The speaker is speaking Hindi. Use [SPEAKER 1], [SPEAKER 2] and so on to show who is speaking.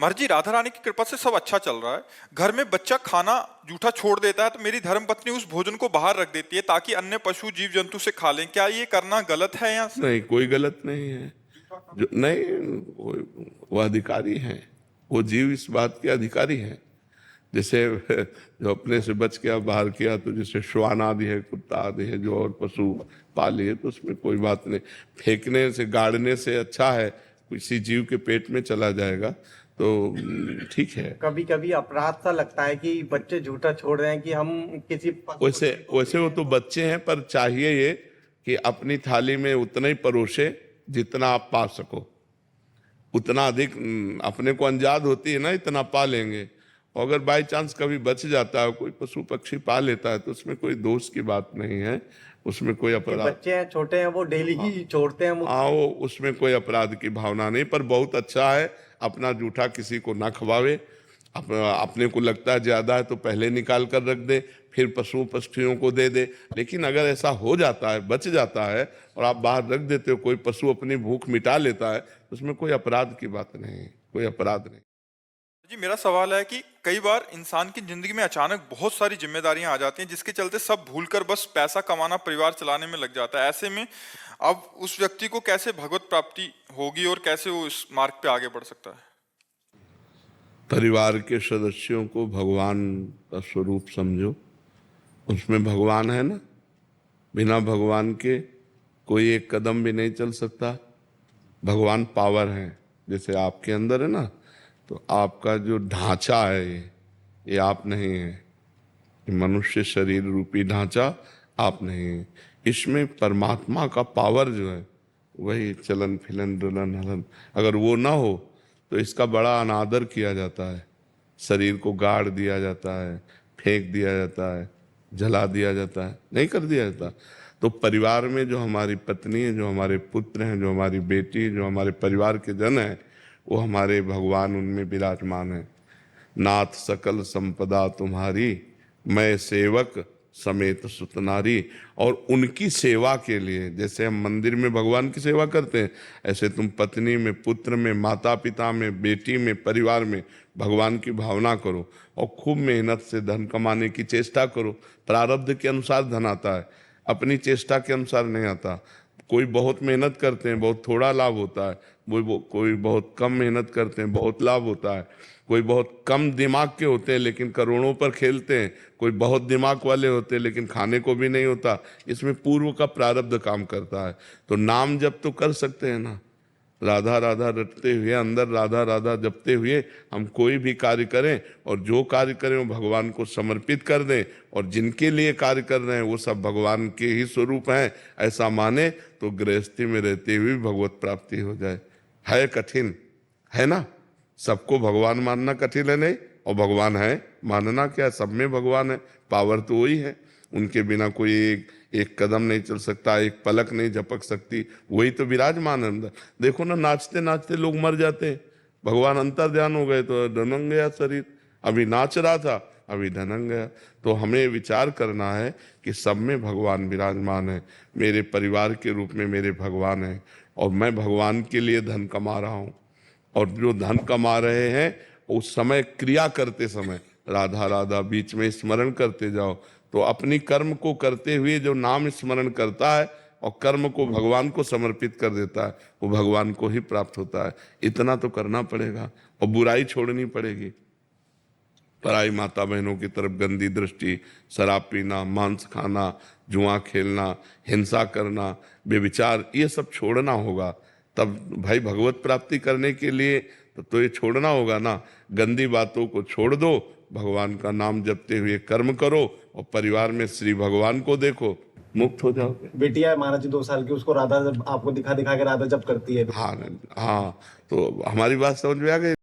[SPEAKER 1] महाराज जी, राधा रानी की कृपा से सब अच्छा चल रहा है। घर में बच्चा खाना जूठा छोड़ देता है तो मेरी धर्म पत्नी उस भोजन को बाहर रख देती है ताकि अन्य पशु जीव जंतु से खा लें। क्या ये करना गलत है या
[SPEAKER 2] नहीं, कोई गलत नहीं है। जो नहीं, वो अधिकारी हैं, वो जीव इस बात के अधिकारी हैं। जैसे जो अपने से बच के बाहर किया, तो जैसे श्वान आदि है, कुत्ता आदि है, जो और पशु पाले है, तो उसमें कोई बात नहीं। फेंकने से, गाड़ने से अच्छा है किसी जीव के पेट में चला जाएगा तो ठीक है।
[SPEAKER 3] कभी कभी अपराध सा लगता है कि बच्चे झूठा छोड़ रहे हैं कि हम किसी
[SPEAKER 2] वैसे वैसे वो तो बच्चे हैं, पर चाहिए ये कि अपनी थाली में उतना ही परोसे जितना आप पा सको। उतना अधिक अपने को अंजाद होती है ना, इतना पा लेंगे। और अगर बाई चांस कभी बच जाता है, कोई पशु पक्षी पा लेता है, तो उसमें कोई दोष की बात नहीं है, उसमें कोई अपराध।
[SPEAKER 3] बच्चे हैं, छोटे हैं, वो डेली ही छोड़ते हैं।
[SPEAKER 2] हाँ, वो उसमें कोई अपराध की भावना नहीं। पर बहुत अच्छा है, अपना जूठा किसी को ना खवावे। अपने को लगता है ज्यादा है तो पहले निकाल कर रख दे, फिर पशु पक्षियों को दे दे। लेकिन अगर ऐसा हो जाता है, बच जाता है और आप बाहर रख देते हो, कोई पशु अपनी भूख मिटा लेता है, उसमें कोई अपराध की बात नहीं, कोई अपराध नहीं।
[SPEAKER 1] जी, मेरा सवाल है कि कई बार इंसान की जिंदगी में अचानक बहुत सारी जिम्मेदारियां आ जाती हैं जिसके चलते सब भूलकर बस पैसा कमाना, परिवार चलाने में लग जाता है। ऐसे में अब उस व्यक्ति को कैसे भगवत प्राप्ति होगी और कैसे वो इस मार्ग पे आगे बढ़ सकता है?
[SPEAKER 2] परिवार के सदस्यों को भगवान का स्वरूप समझो, उसमें भगवान है ना। बिना भगवान के कोई एक कदम भी नहीं चल सकता। भगवान पावर है, जैसे आपके अंदर है ना, तो आपका जो ढांचा है ये आप नहीं है। मनुष्य शरीर रूपी ढांचा आप नहीं है। इसमें परमात्मा का पावर जो है, वही चलन फिलन डुलन हलन, अगर वो ना हो तो इसका बड़ा अनादर किया जाता है। शरीर को गाड़ दिया जाता है, फेंक दिया जाता है, जला दिया जाता है, नहीं कर दिया जाता। तो परिवार में जो हमारी पत्नी है, जो हमारे पुत्र हैं, जो हमारी बेटी, जो हमारे परिवार के जन हैं, वो हमारे भगवान उनमें विराजमान है। नाथ सकल संपदा तुम्हारी, मैं सेवक समेत सुत नारी। और उनकी सेवा के लिए, जैसे हम मंदिर में भगवान की सेवा करते हैं, ऐसे तुम पत्नी में, पुत्र में, माता पिता में, बेटी में, परिवार में भगवान की भावना करो और खूब मेहनत से धन कमाने की चेष्टा करो। प्रारब्ध के अनुसार धन आता है, अपनी चेष्टा के अनुसार नहीं आता। कोई बहुत मेहनत करते हैं, बहुत थोड़ा लाभ होता है। कोई बहुत कम मेहनत करते हैं, बहुत लाभ होता है। कोई बहुत कम दिमाग के होते हैं लेकिन करोड़ों पर खेलते हैं। कोई बहुत दिमाग वाले होते हैं लेकिन खाने को भी नहीं होता। इसमें पूर्व का प्रारब्ध काम करता है। तो नाम जप तो कर सकते हैं ना, राधा राधा रटते हुए, अंदर राधा राधा जपते हुए हम कोई भी कार्य करें, और जो कार्य करें वो भगवान को समर्पित कर दें, और जिनके लिए कार्य कर रहे हैं वो सब भगवान के ही स्वरूप हैं, ऐसा माने तो गृहस्थी में रहते हुए भगवत प्राप्ति हो जाए। है कठिन, है ना। सबको भगवान मानना कठिन है नहीं, और भगवान है मानना क्या, सब में भगवान है। पावर तो वही है, उनके बिना कोई एक कदम नहीं चल सकता, एक पलक नहीं झपक सकती। वही तो विराजमान अंदर। देखो ना, नाचते नाचते लोग मर जाते हैं। भगवान अंतर ध्यान हो गए तो ढनंग गया शरीर। अभी नाच रहा था, अभी ढनंग गया। तो हमें विचार करना है कि सब में भगवान विराजमान है। मेरे परिवार के रूप में मेरे भगवान है, और मैं भगवान के लिए धन कमा रहा हूँ। और जो धन कमा रहे हैं, उस समय क्रिया करते समय राधा राधा बीच में स्मरण करते जाओ। तो अपनी कर्म को करते हुए जो नाम स्मरण करता है और कर्म को भगवान को समर्पित कर देता है, वो भगवान को ही प्राप्त होता है। इतना तो करना पड़ेगा, और बुराई छोड़नी पड़ेगी। पराई माता बहनों की तरफ गंदी दृष्टि, शराब पीना, मांस खाना, जुआ खेलना, हिंसा करना, बेविचार, ये सब छोड़ना होगा। तब भाई भगवत प्राप्ति करने के लिए तो ये छोड़ना होगा ना। गंदी बातों को छोड़ दो, भगवान का नाम जपते हुए कर्म करो, और परिवार में श्री भगवान को देखो, मुक्त हो जाओगे।
[SPEAKER 3] बेटिया है महाराज जी 2 साल की, उसको राधा आपको दिखा दिखा के राधा जप करती है।
[SPEAKER 2] हाँ हाँ, तो हमारी बात समझ में आ गई।